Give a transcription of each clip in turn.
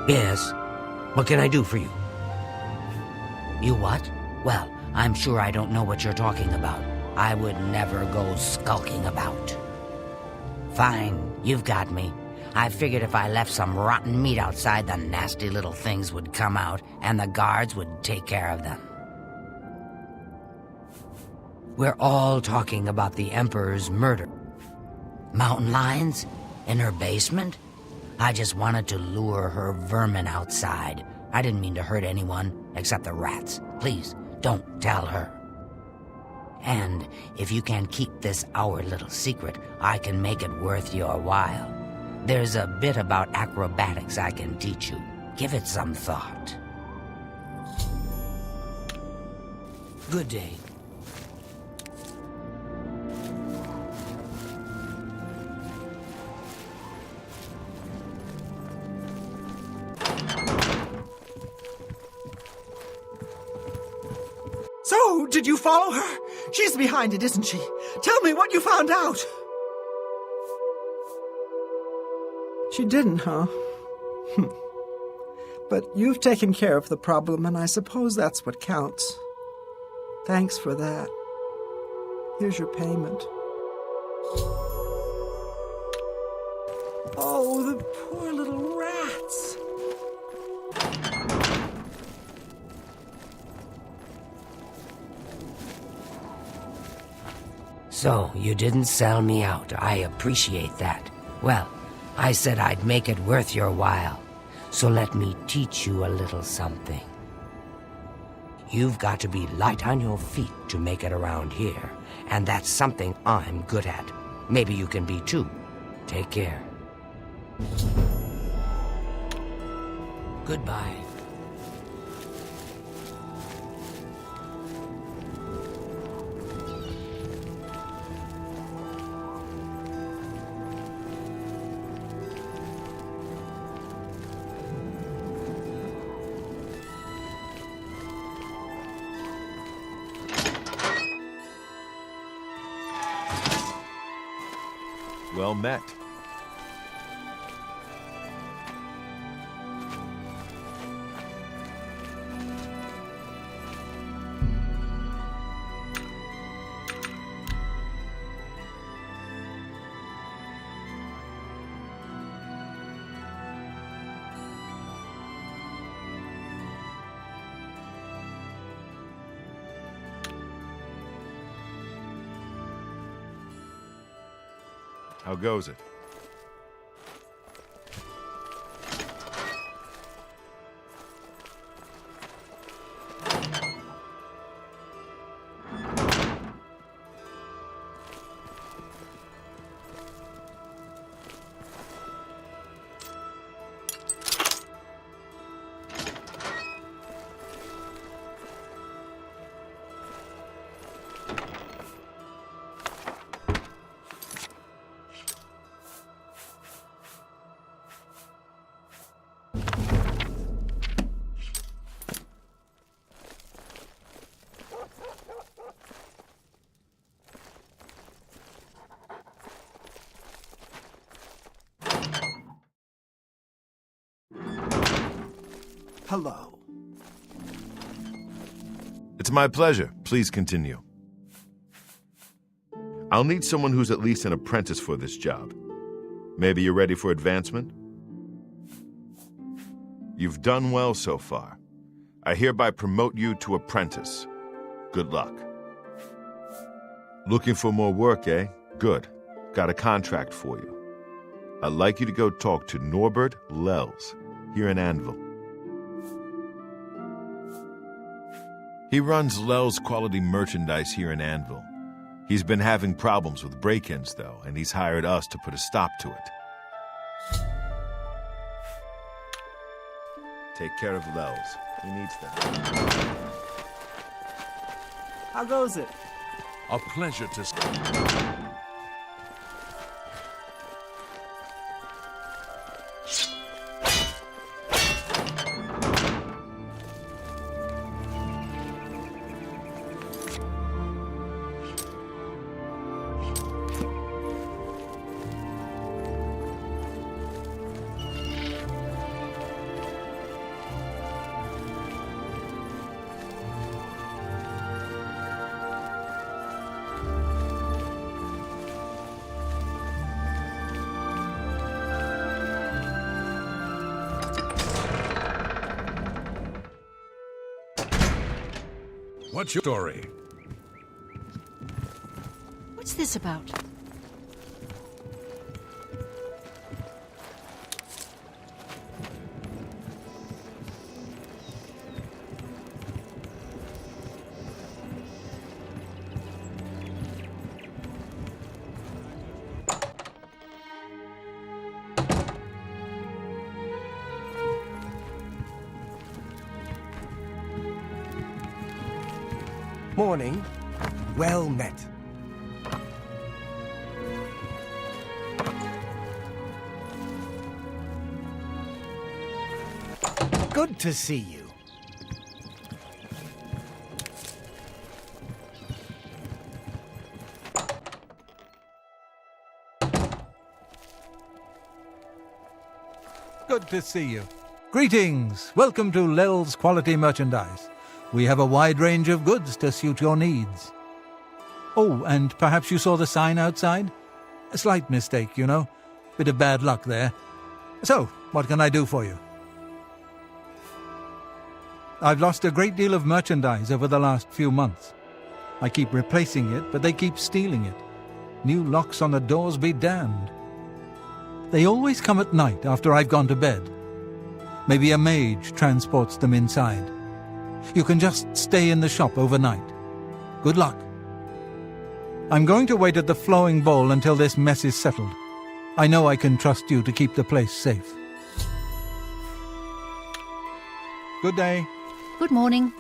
Yes. What can I do for you? You what? Well, I'm sure I don't know what you're talking about. I would never go skulking about. Fine, you've got me. I figured if I left some rotten meat outside, the nasty little things would come out, and the guards would take care of them. We're all talking about the Emperor's murder. Mountain lions? In her basement? I just wanted to lure her vermin outside. I didn't mean to hurt anyone, except the rats. Please, don't tell her. And if you can keep this our little secret, I can make it worth your while. There's a bit about acrobatics I can teach you. Give it some thought. Good day. So, did you follow her? She's behind it, isn't she? Tell me what you found out. She didn't, huh? But you've taken care of the problem, and I suppose that's what counts. Thanks for that. Here's your payment. Oh, the poor little rats. So, you didn't sell me out. I appreciate that. Well, I said I'd make it worth your while. So let me teach you a little something. You've got to be light on your feet to make it around here. And that's something I'm good at. Maybe you can be too. Take care. Goodbye. Well met. How goes it? Hello. It's my pleasure. Please continue. I'll need someone who's at least an apprentice for this job. Maybe you're ready for advancement? You've done well so far. I hereby promote you to apprentice. Good luck. Looking for more work, eh? Good. Got a contract for you. I'd like you to go talk to Norbert Lels here in Anvil. He runs Lels Quality Merchandise here in Anvil. He's been having problems with break-ins, though, and he's hired us to put a stop to it. Take care of Lels. He needs them. How goes it? A pleasure to... What's your story? What's this about? Morning. Well met. Good to see you. Good to see you. Greetings. Welcome to Lel's Quality Merchandise. We have a wide range of goods to suit your needs. Oh, and perhaps you saw the sign outside? A slight mistake, you know. Bit of bad luck there. So, what can I do for you? I've lost a great deal of merchandise over the last few months. I keep replacing it, but they keep stealing it. New locks on the doors be damned. They always come at night after I've gone to bed. Maybe a mage transports them inside. You can just stay in the shop overnight. Good luck. I'm going to wait at the flowing bowl until this mess is settled. I know I can trust you to keep the place safe. Good day. Good morning.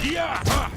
Yeah!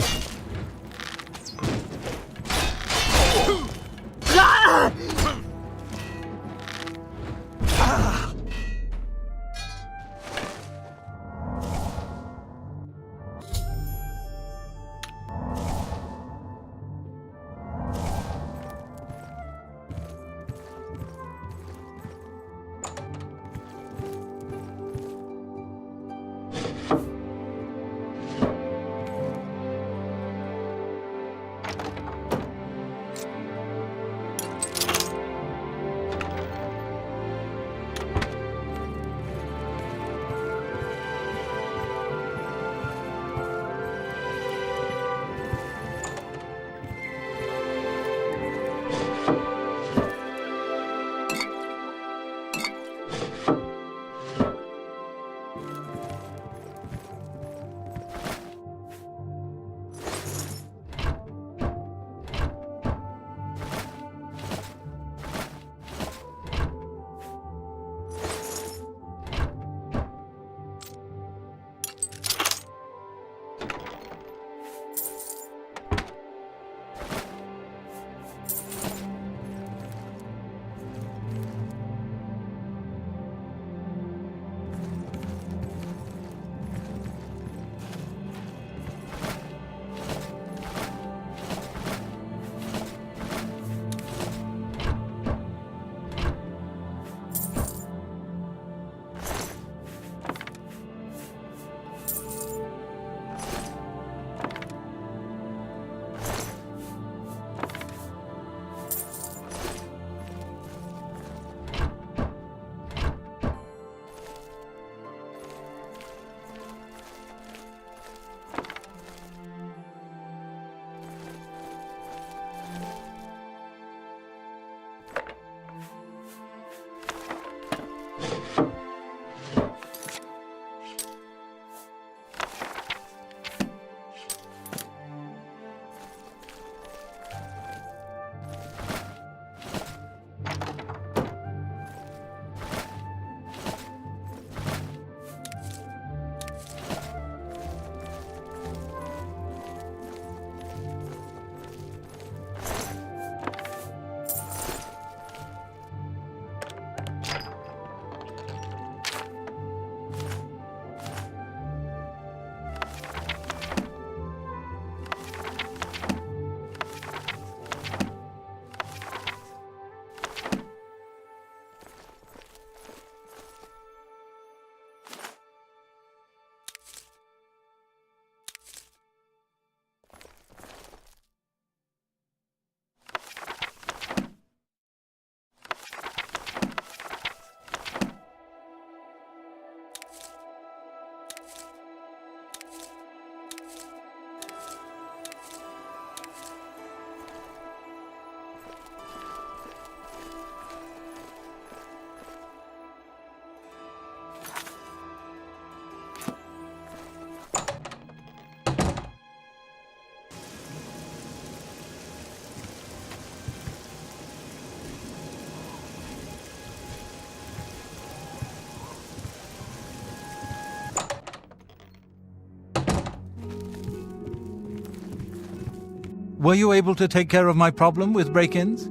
Were you able to take care of my problem with break-ins?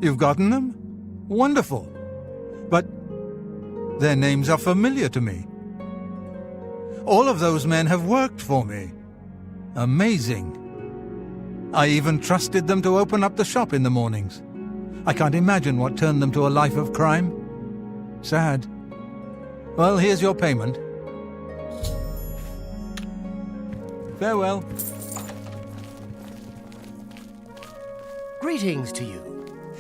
You've gotten them? Wonderful. But their names are familiar to me. All of those men have worked for me. Amazing. I even trusted them to open up the shop in the mornings. I can't imagine what turned them to a life of crime. Sad. Well, here's your payment. Farewell. Greetings to you.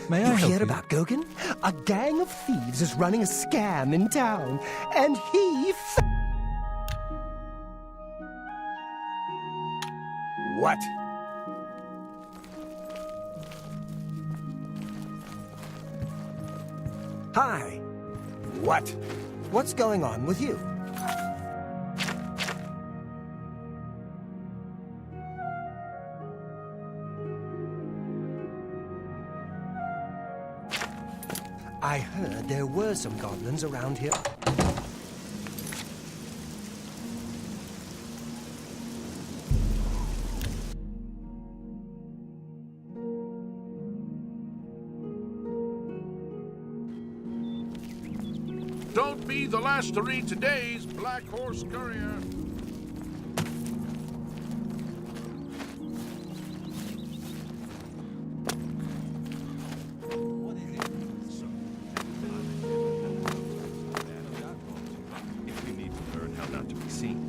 May I You help hear you? about Gogin? A gang of thieves is running a scam in town, and he What? Hi. What? What's going on with you? I heard there were some goblins around here. Don't be the last to read today's Black Horse Courier. If we need to learn how not to be seen.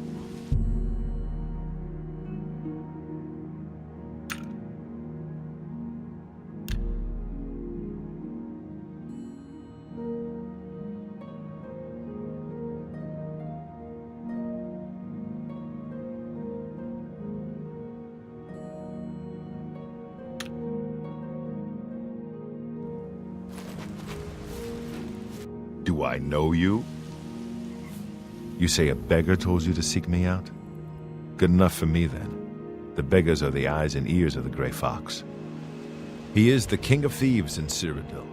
Do I know you? You say a beggar told you to seek me out? Good enough for me, then. The beggars are the eyes and ears of the Grey Fox. He is the king of thieves in Cyrodiil.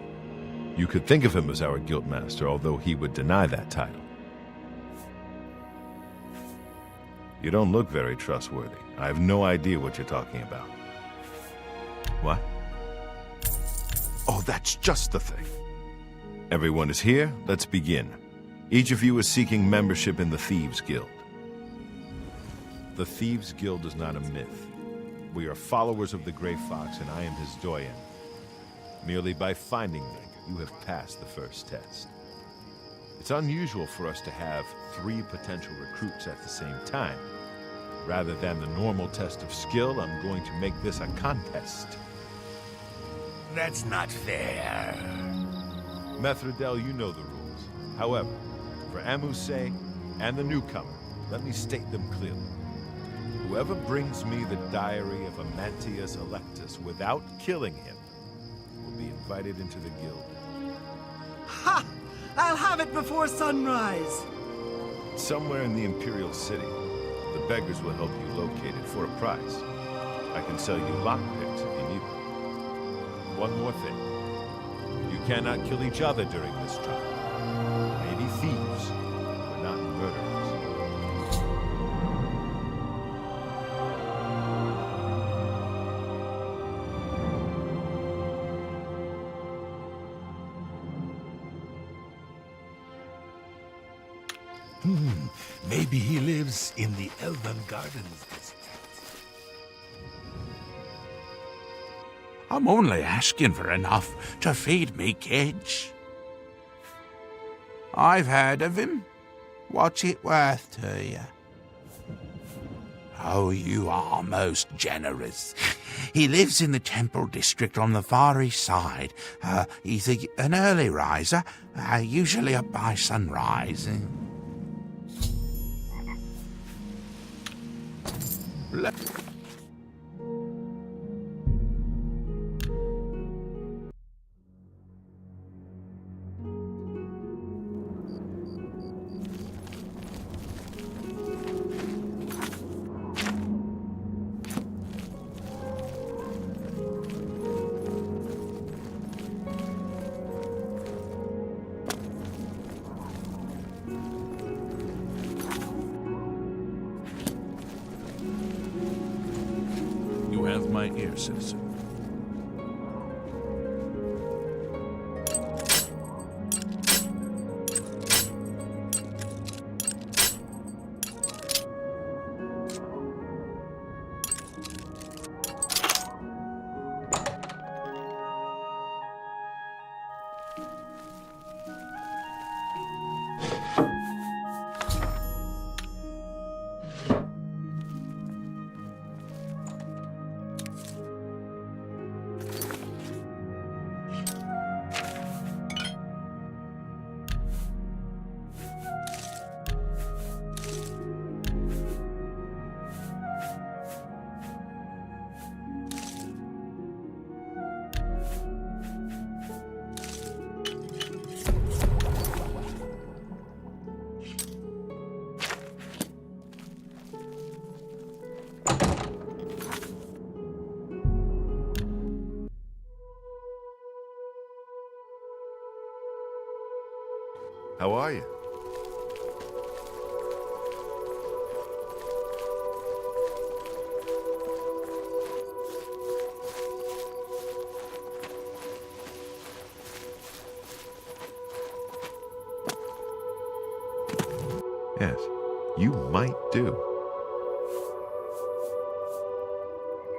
You could think of him as our guildmaster, although he would deny that title. You don't look very trustworthy. I have no idea what you're talking about. What? Oh, that's just the thing. Everyone is here. Let's begin. Each of you is seeking membership in the Thieves Guild. The Thieves Guild is not a myth. We are followers of the Grey Fox, and I am his doyen. Merely by finding me, you have passed the first test. It's unusual for us to have 3 potential recruits at the same time. Rather than the normal test of skill, I'm going to make this a contest. That's not fair. Methridel, you know the rules. However, for Amu's and the newcomer, let me state them clearly. Whoever brings me the diary of Amantius Electus without killing him will be invited into the guild. Ha! I'll have it before sunrise. Somewhere in the Imperial City, the beggars will help you locate it for a price. I can sell you lockpicks if you need them. One more thing. You cannot kill each other during this trial. Maybe thieves, but not murderers. Maybe he lives in the Elven Gardens district. I'm only asking for enough to feed me kids. I've heard of him. What's it worth to you? Oh, you are most generous. He lives in the Temple District on the Far East Side. He's an early riser, usually up by sunrise. my ear, citizen. How are you? Yes, you might do.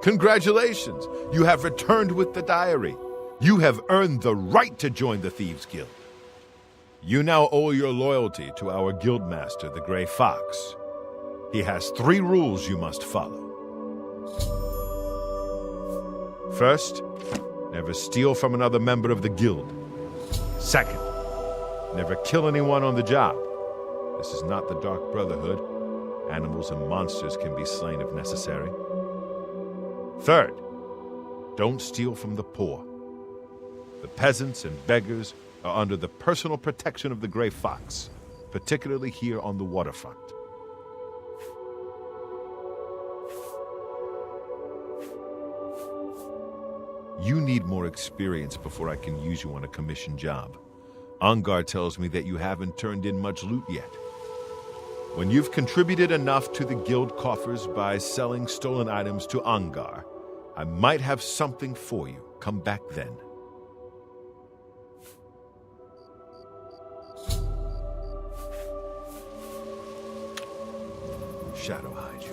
Congratulations! You have returned with the diary. You have earned the right to join the Thieves Guild. You now owe your loyalty to our guildmaster, the Grey Fox. He has 3 rules you must follow. First, never steal from another member of the guild. Second, never kill anyone on the job. This is not the Dark Brotherhood. Animals and monsters can be slain if necessary. Third, don't steal from the poor. The peasants and beggars are under the personal protection of the Grey Fox, particularly here on the waterfront. You need more experience before I can use you on a commission job. Ongar tells me that you haven't turned in much loot yet. When you've contributed enough to the guild coffers by selling stolen items to Ongar, I might have something for you. Come back then. Shadow hide you.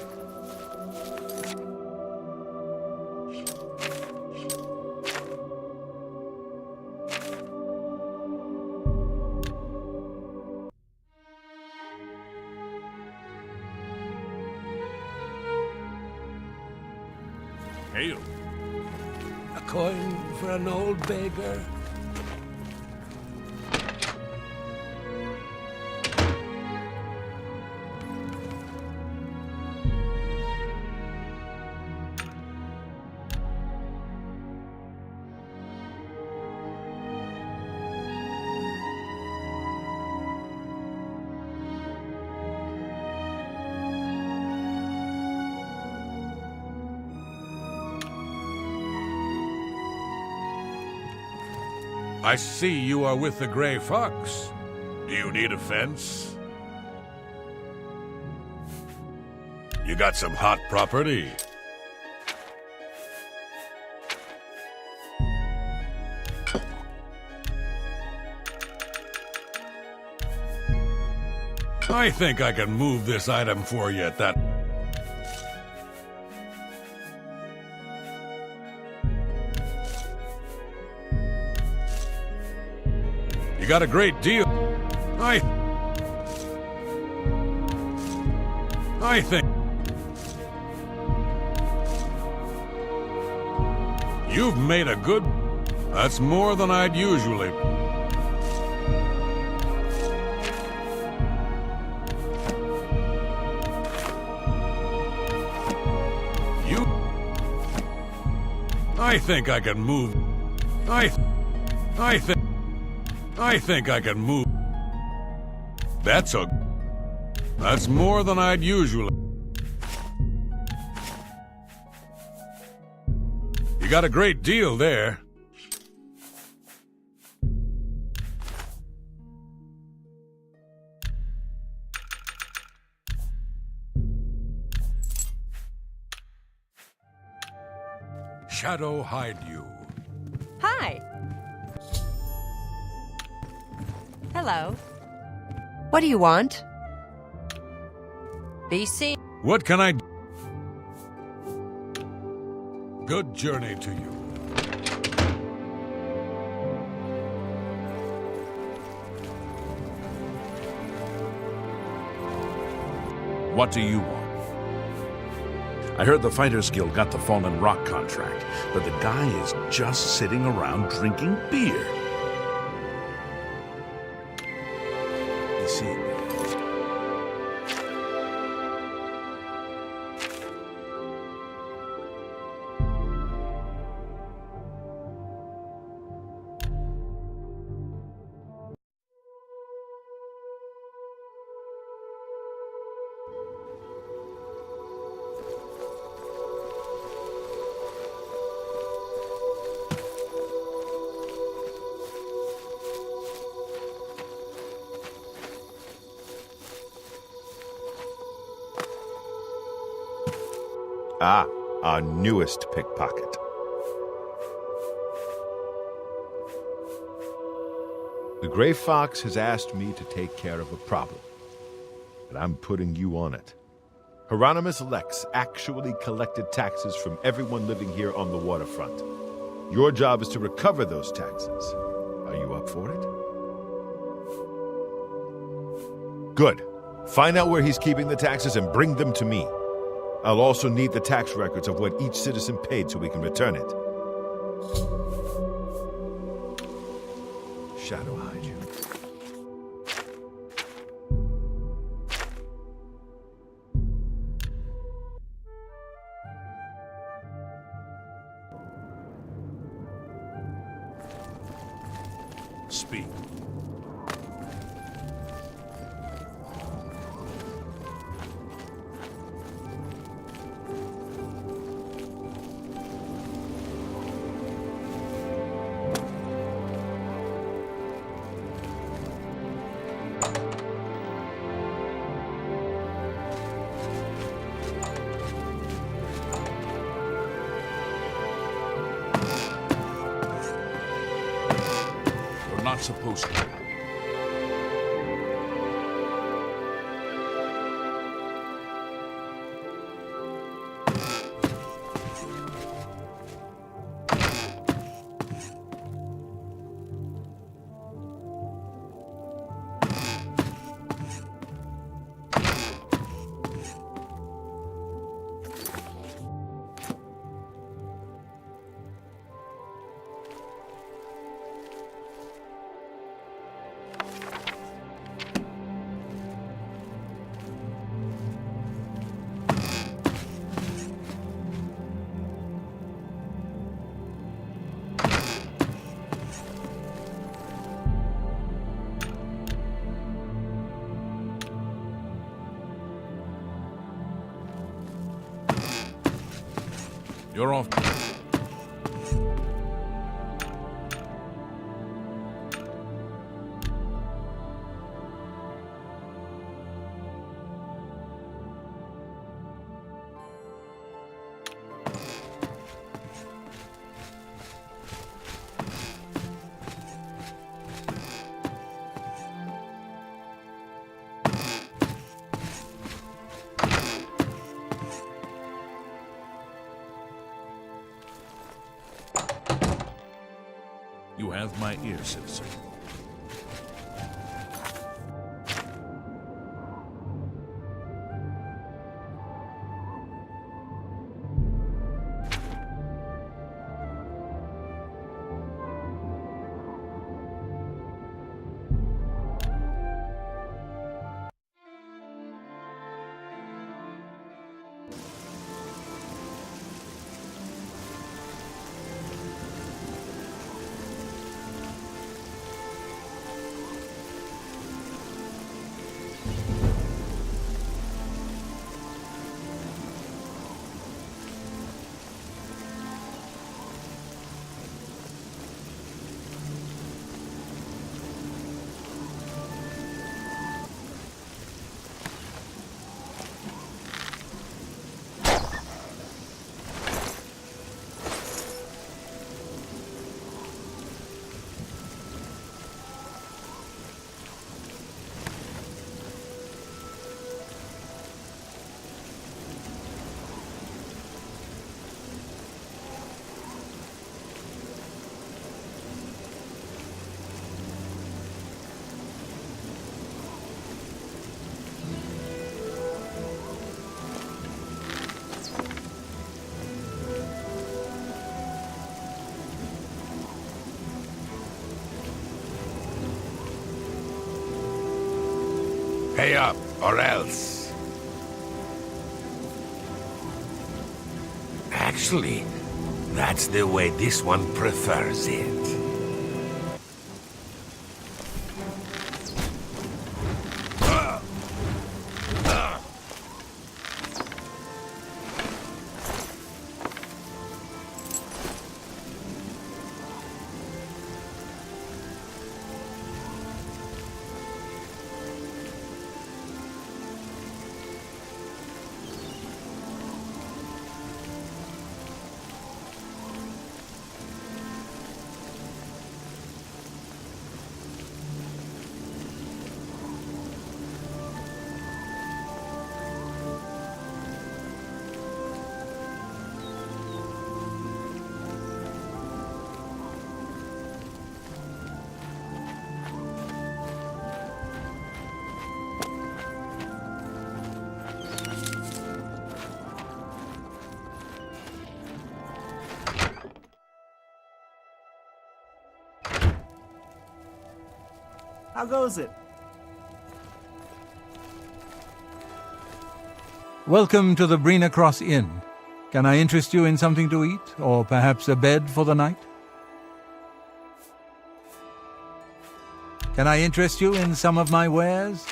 Hail. A coin for an old beggar. I see you are with the Grey Fox. Do you need a fence? You got some hot property? I think I can move this item for you at that. You got a great deal. I think you've made a good. That's more than I'd usually. I think I can move. I think I can move. That's more than I'd usually. You got a great deal there. shadow hide you. Hi. Hello. What do you want? BC. What can I do? Good journey to you. What do you want? I heard the Fighters Guild got the Fallen Rock contract, but the guy is just sitting around drinking beer. You see, Ah, our newest pickpocket. The Gray Fox has asked me to take care of a problem, and I'm putting you on it. Hieronymus Lex actually collected taxes from everyone living here on the waterfront. Your job is to recover those taxes. Are you up for it? Good. Find out where he's keeping the taxes and bring them to me. I'll also need the tax records of what each citizen paid so we can return it. Shadow hide you. speak. Not supposed to. You're off. You have my ear, citizen. Pay up, or else. Actually, that's the way this one prefers it. How goes it? Welcome to the Brina Cross Inn. Can I interest you in something to eat, or perhaps a bed for the night? Can I interest you in some of my wares?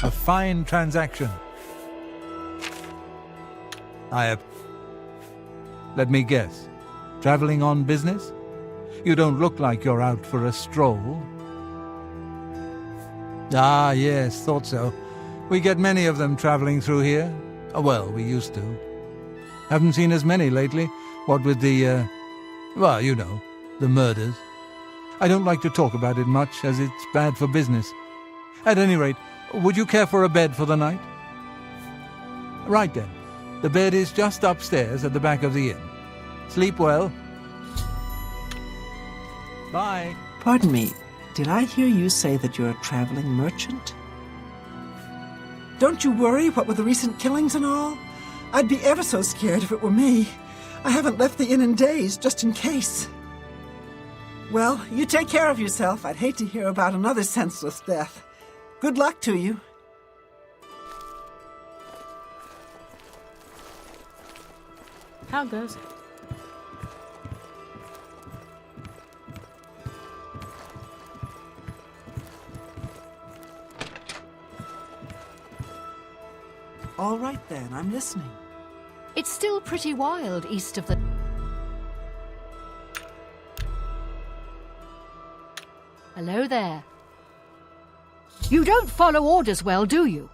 A fine transaction. Let me guess. Traveling on business? You don't look like you're out for a stroll. Ah, yes, thought so. We get many of them traveling through here. Well, we used to. Haven't seen as many lately. What with the, well, you know, the murders. I don't like to talk about it much, as it's bad for business. At any rate, would you care for a bed for the night? Right then. The bed is just upstairs at the back of the inn. Sleep well. Bye. Pardon me, did I hear you say that you're a traveling merchant? Don't you worry, what with the recent killings and all? I'd be ever so scared if it were me. I haven't left the inn in days, just in case. Well, you take care of yourself. I'd hate to hear about another senseless death. Good luck to you. How goes it? All right then, I'm listening. It's still pretty wild east of the... Hello there. You don't follow orders well, do you?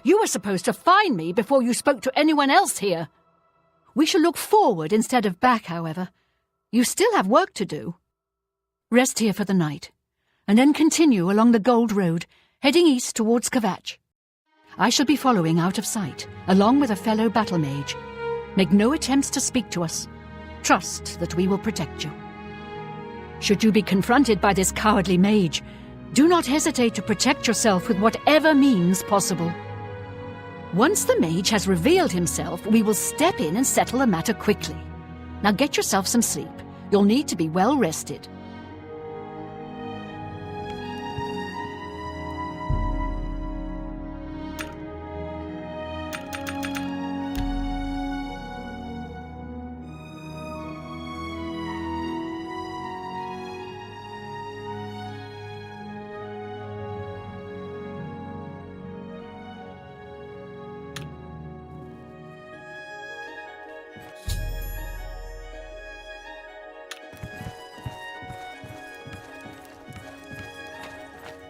You were supposed to find me before you spoke to anyone else here. We shall look forward instead of back, however. You still have work to do. Rest here for the night, and then continue along the Gold Road, heading east towards Kvatch. I shall be following out of sight, along with a fellow battle mage. Make no attempts to speak to us. Trust that we will protect you. Should you be confronted by this cowardly mage, do not hesitate to protect yourself with whatever means possible. Once the mage has revealed himself, we will step in and settle the matter quickly. Now get yourself some sleep. You'll need to be well rested.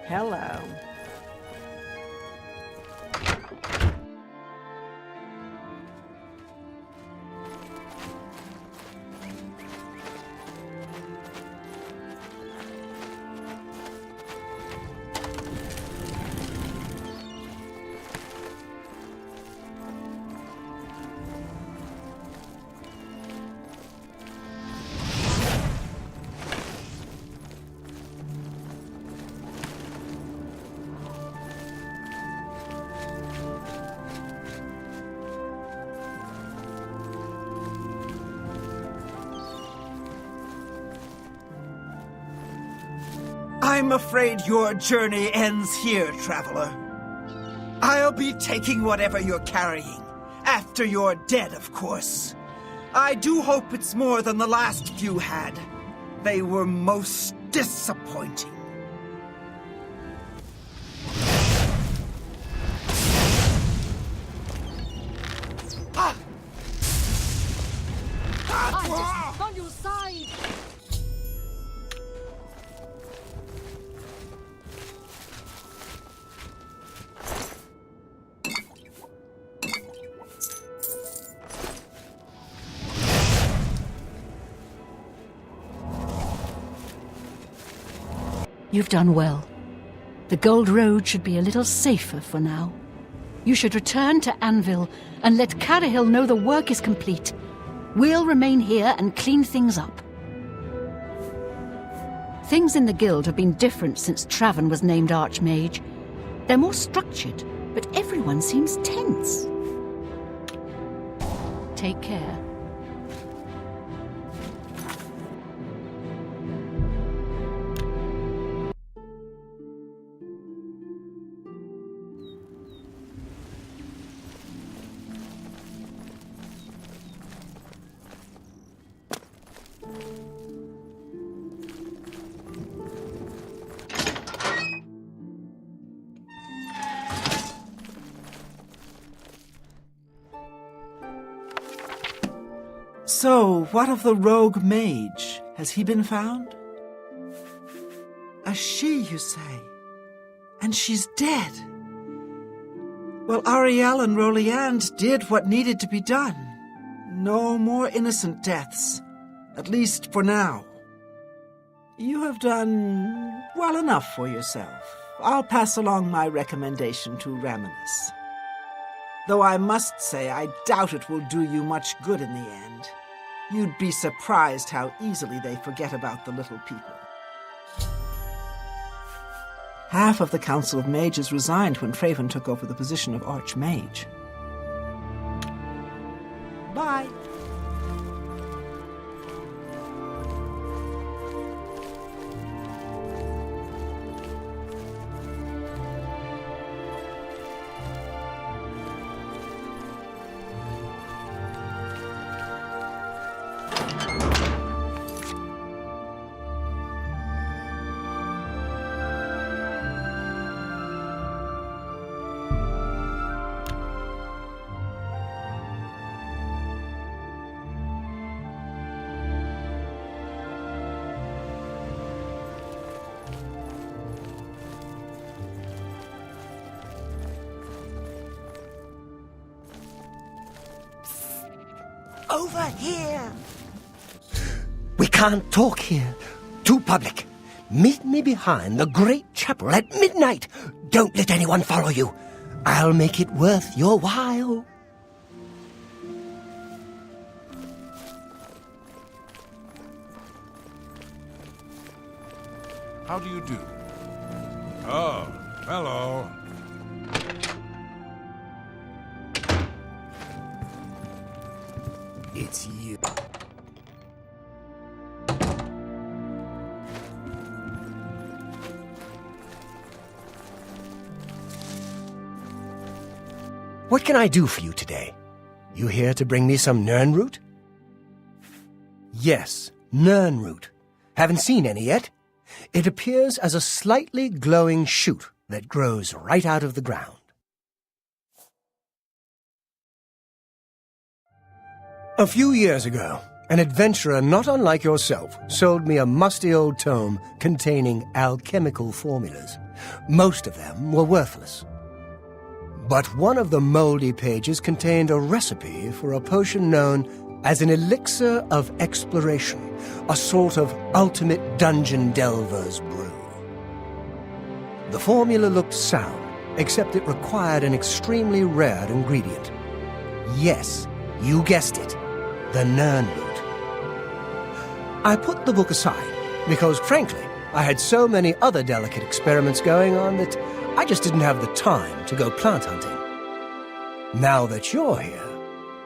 Hello. I'm afraid your journey ends here, traveler. I'll be taking whatever you're carrying. After you're dead, of course. I do hope it's more than the last few had. They were most disappointing. On your side! You've done well. The Gold Road should be a little safer for now. You should return to Anvil and let Carahil know the work is complete. We'll remain here and clean things up. Things in the guild have been different since Traven was named Archmage. They're more structured, but everyone seems tense. Take care. So, what of the rogue mage? Has he been found? A she, you say? And she's dead. Well, Ariel and Roliand did what needed to be done. No more innocent deaths. At least for now. You have done well enough for yourself. I'll pass along my recommendation to Raminus. Though I must say I doubt it will do you much good in the end. You'd be surprised how easily they forget about the little people. Half of the Council of Mages resigned when Traven took over the position of Archmage. Bye. Over here! We can't talk here. Too public. Meet me behind the great chapel at midnight. Don't let anyone follow you. I'll make it worth your while. How do you do? Oh, hello. It's you. What can I do for you today? You here to bring me some Nirnroot? Yes, Nirnroot. Haven't seen any yet? It appears as a slightly glowing shoot that grows right out of the ground. A few years ago, an adventurer not unlike yourself sold me a musty old tome containing alchemical formulas. Most of them were worthless. But one of the moldy pages contained a recipe for a potion known as an elixir of exploration, a sort of ultimate dungeon delver's brew. The formula looked sound, except it required an extremely rare ingredient. Yes, you guessed it. The Nirnroot. I put the book aside because, frankly, I had so many other delicate experiments going on that I just didn't have the time to go plant hunting. Now that you're here,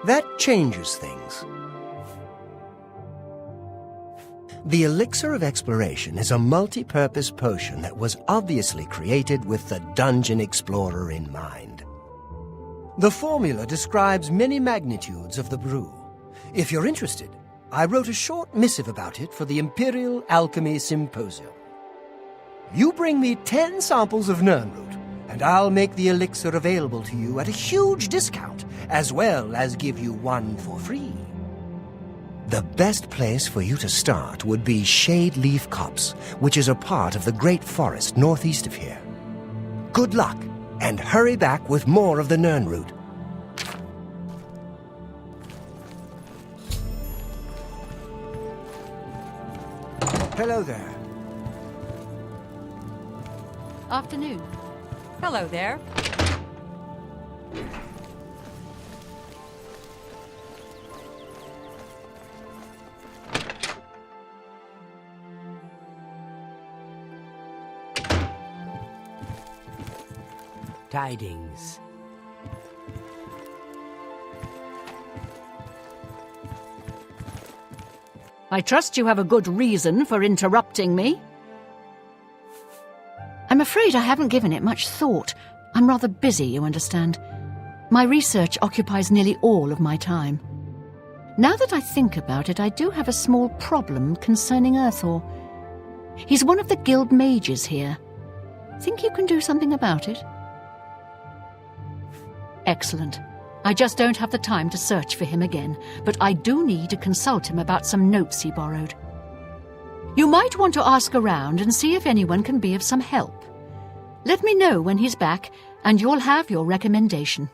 that changes things. The Elixir of Exploration is a multi-purpose potion that was obviously created with the Dungeon Explorer in mind. The formula describes many magnitudes of the brew. If you're interested, I wrote a short missive about it for the Imperial Alchemy Symposium. You bring me 10 samples of Nirnroot, and I'll make the elixir available to you at a huge discount, as well as give you one for free. The best place for you to start would be Shade Leaf Copse, which is a part of the Great Forest northeast of here. Good luck, and hurry back with more of the Nirnroot. Hello there. Afternoon. Hello there. Tidings. I trust you have a good reason for interrupting me. I'm afraid I haven't given it much thought. I'm rather busy, you understand. My research occupies nearly all of my time. Now that I think about it, I do have a small problem concerning Earthor. He's one of the guild mages here. Think you can do something about it? Excellent. I just don't have the time to search for him again, but I do need to consult him about some notes he borrowed. You might want to ask around and see if anyone can be of some help. Let me know when he's back, and you'll have your recommendation.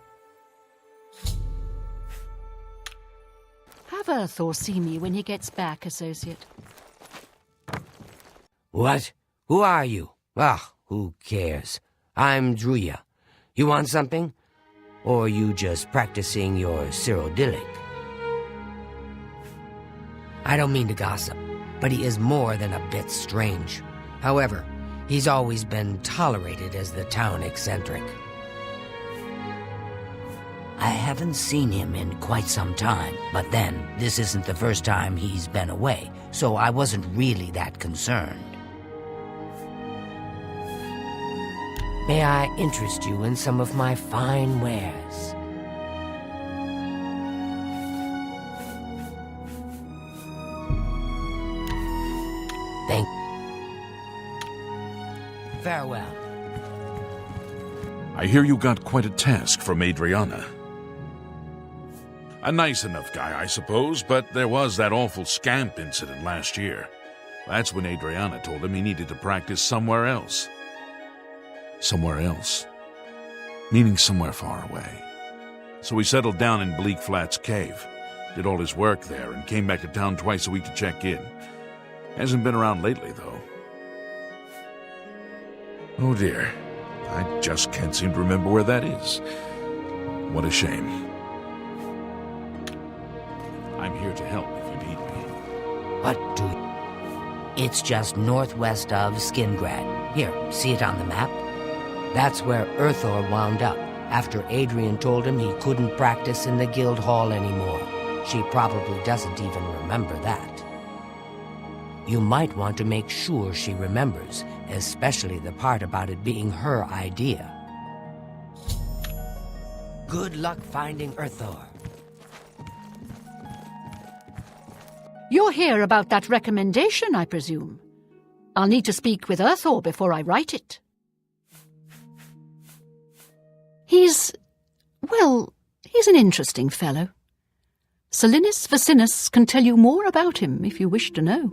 Have Earthor see me when he gets back, Associate. What? Who are you? Ah, who cares? I'm Druya. You want something? Or are you just practicing your Cyrodiilic? I don't mean to gossip, but he is more than a bit strange. However, he's always been tolerated as the town eccentric. I haven't seen him in quite some time, but then, this isn't the first time he's been away, so I wasn't really that concerned. May I interest you in some of my fine wares? Thank you. Farewell. I hear you got quite a task from Adriana. A nice enough guy, I suppose, but there was that awful scamp incident last year. That's when Adriana told him he needed to practice somewhere else. Somewhere else. Meaning somewhere far away. So he settled down in Bleak Flats Cave, did all his work there, and came back to town twice a week to check in. Hasn't been around lately, though. Oh dear. I just can't seem to remember where that is. What a shame. I'm here to help if you need me. What do you... It's just northwest of Skingrad. Here, see it on the map? That's where Earthor wound up, after Adrian told him he couldn't practice in the guild hall anymore. She probably doesn't even remember that. You might want to make sure she remembers, especially the part about it being her idea. Good luck finding Earthor. You're here about that recommendation, I presume. I'll need to speak with Earthor before I write it. He's an interesting fellow. Salinis Vacinus can tell you more about him if you wish to know.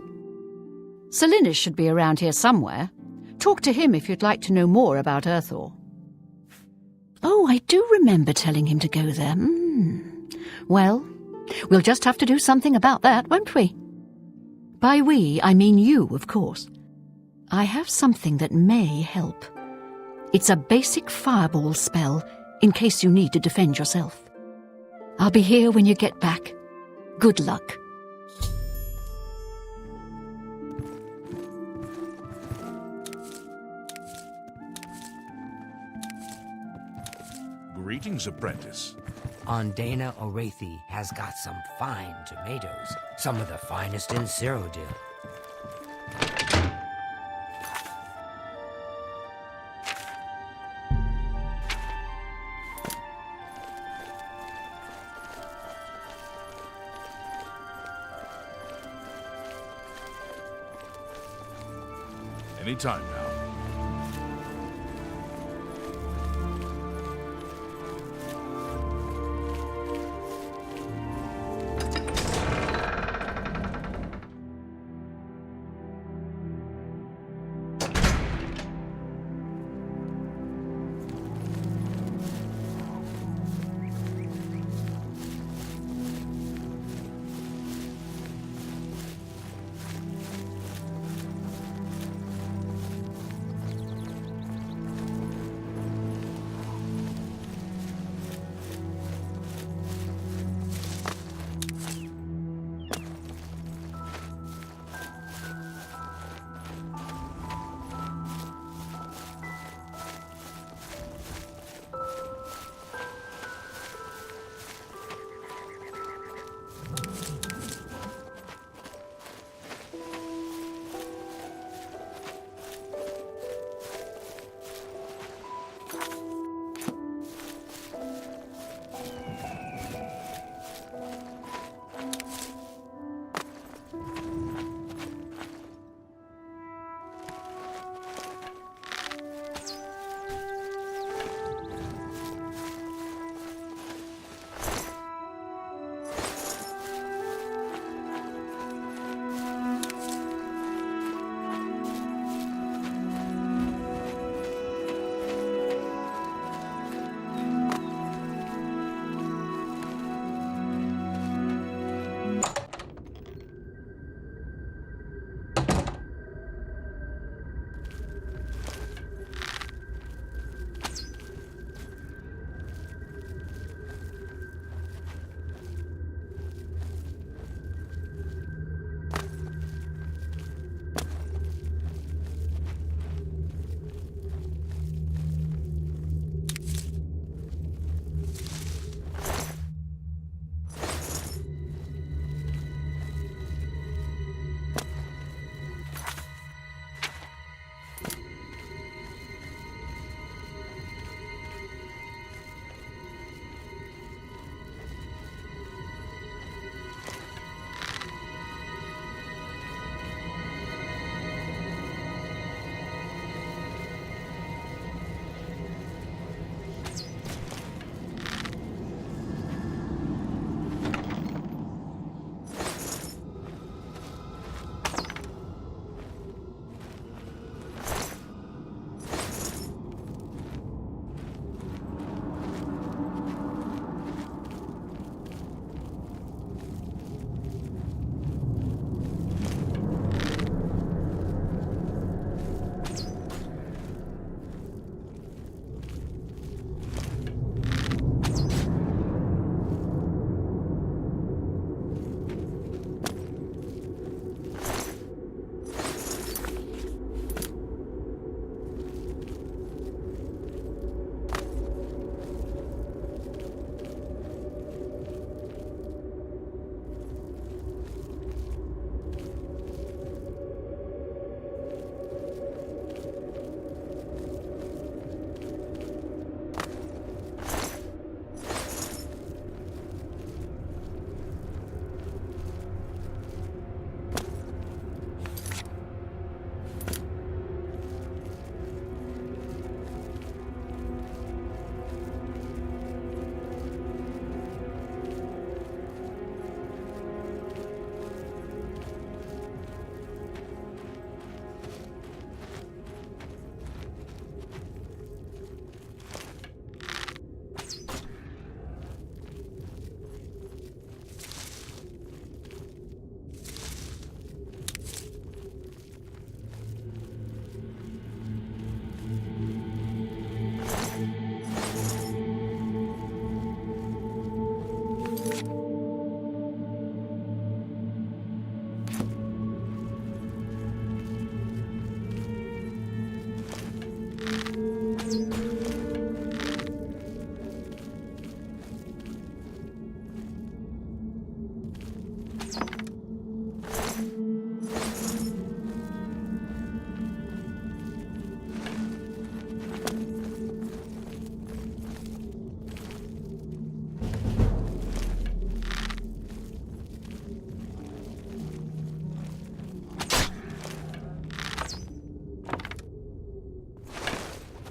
Salinis should be around here somewhere. Talk to him if you'd like to know more about Earthor. Oh, I do remember telling him to go there. Well, we'll just have to do something about that, won't we? By we, I mean you, of course. I have something that may help. It's a basic fireball spell, in case you need to defend yourself. I'll be here when you get back. Good luck. Greetings, apprentice. Ondana Orathe has got some fine tomatoes, some of the finest in Cyrodiil. Anytime now.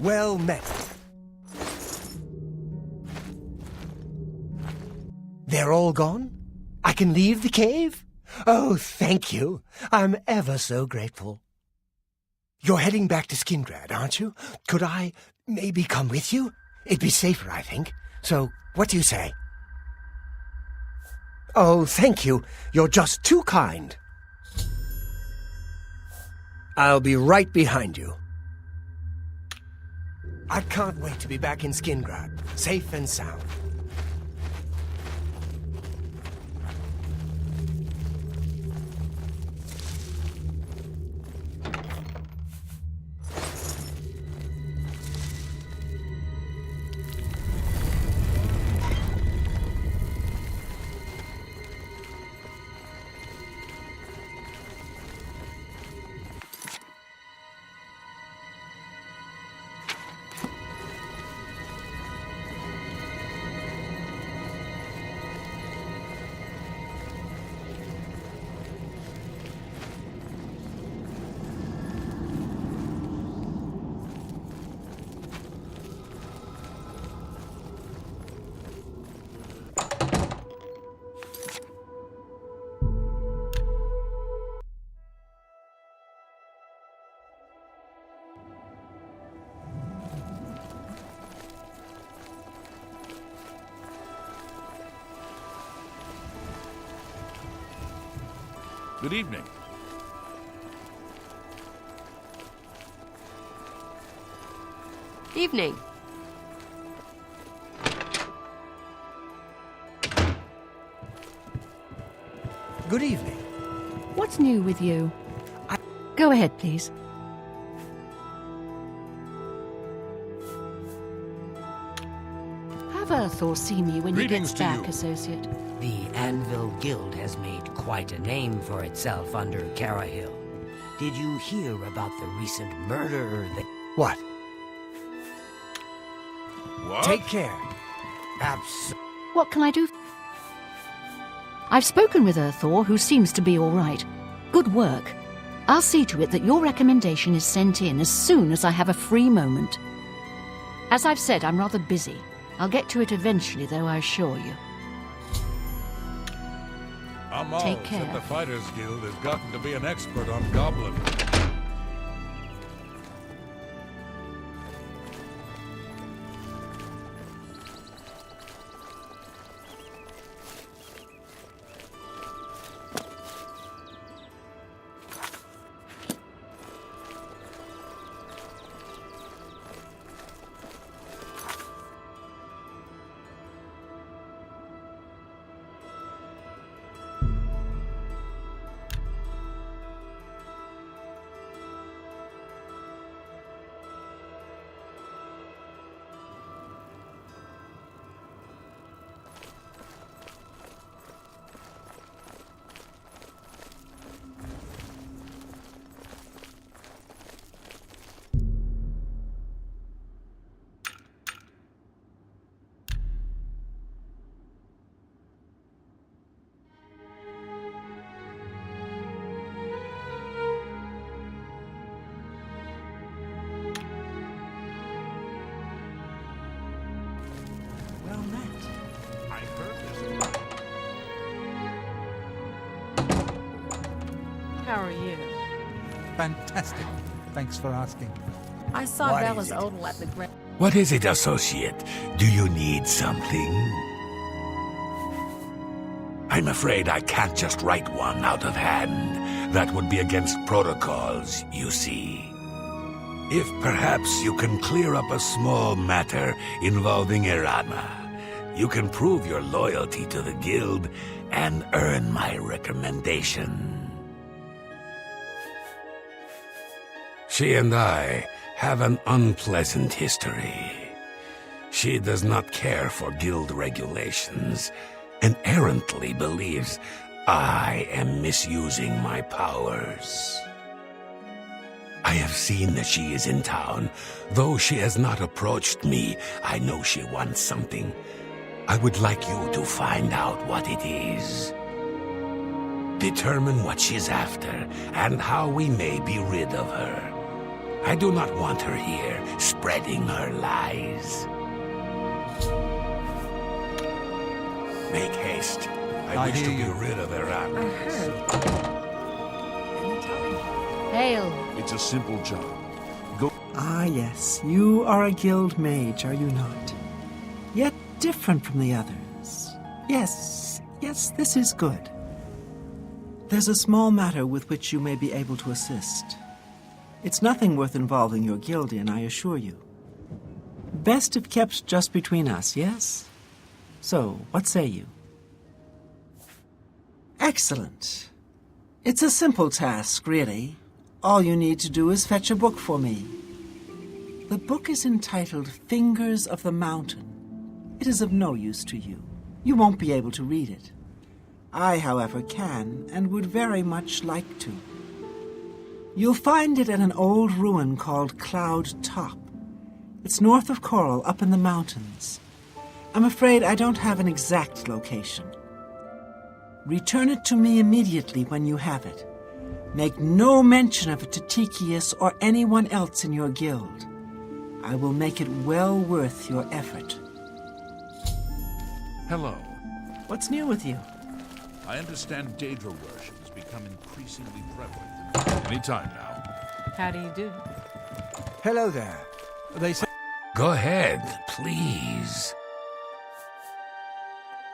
Well met. They're all gone? I can leave the cave? Oh, thank you. I'm ever so grateful. You're heading back to Skingrad, aren't you? Could I maybe come with you? It'd be safer, I think. So, what do you say? Oh, thank you. You're just too kind. I'll be right behind you. I can't wait to be back in Skingrad, safe and sound. Good evening. Evening. Good evening. What's new with you? Go ahead, please. Have Earthor see me when he Greetings gets to back, you. Associate. The Anvil Guild has made quite a name for itself under Carahill. Did you hear about the recent murder that... What? What? Take care. What can I do? I've spoken with Earthor, who seems to be all right. Good work. I'll see to it that your recommendation is sent in as soon as I have a free moment. As I've said, I'm rather busy. I'll get to it eventually, though, I assure you. Amal Take care. said the Fighters Guild has gotten to be an expert on goblin. Well met. I heard this. How are you? Fantastic. Thanks for asking. I saw What Bella's is it? odal at the grand. What is it, associate? Do you need something? I'm afraid I can't just write one out of hand. That would be against protocols, you see. If perhaps you can clear up a small matter involving Irana, you can prove your loyalty to the guild and earn my recommendation. She and I have an unpleasant history. She does not care for guild regulations and errantly believes I am misusing my powers. I have seen that she is in town. Though she has not approached me, I know she wants something. I would like you to find out what it is. Determine what she's after and how we may be rid of her. I do not want her here, spreading her lies. Make haste. I wish hear to be you. rid of Irana. Hail. It's a simple job. Go. Ah, yes, you are a guild mage, are you not? Yet different from the others. Yes, this is good. There's a small matter with which you may be able to assist. It's nothing worth involving your guild in, I assure you. Best if kept just between us, yes? So, what say you? Excellent. It's a simple task, really. All you need to do is fetch a book for me. The book is entitled Fingers of the Mountain. It is of no use to you. You won't be able to read it. I, however, can and would very much like to. You'll find it at an old ruin called Cloud Top. It's north of Coral, up in the mountains. I'm afraid I don't have an exact location. Return it to me immediately when you have it. Make no mention of it to Tychius or anyone else in your guild. I will make it well worth your effort. Hello. What's new with you? I understand Daedra worship has become increasingly prevalent. Anytime now. How do you do? Hello there. They say... Go ahead, please.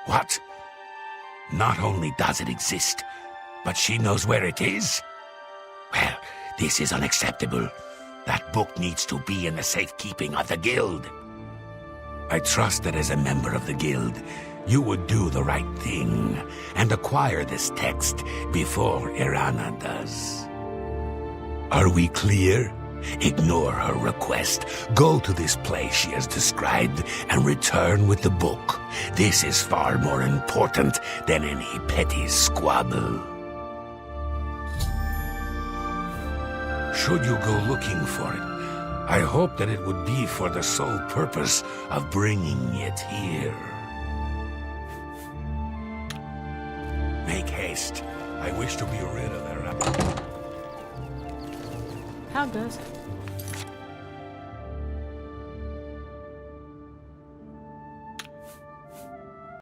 What? Not only does it exist, but she knows where it is? Well, this is unacceptable. That book needs to be in the safekeeping of the guild. I trust that as a member of the guild, you would do the right thing and acquire this text before Irana does. Are we clear? Ignore her request. Go to this place she has described and return with the book. This is far more important than any petty squabble. Should you go looking for it, I hope that it would be for the sole purpose of bringing it here. Make haste. I wish to be rid of her. How does it?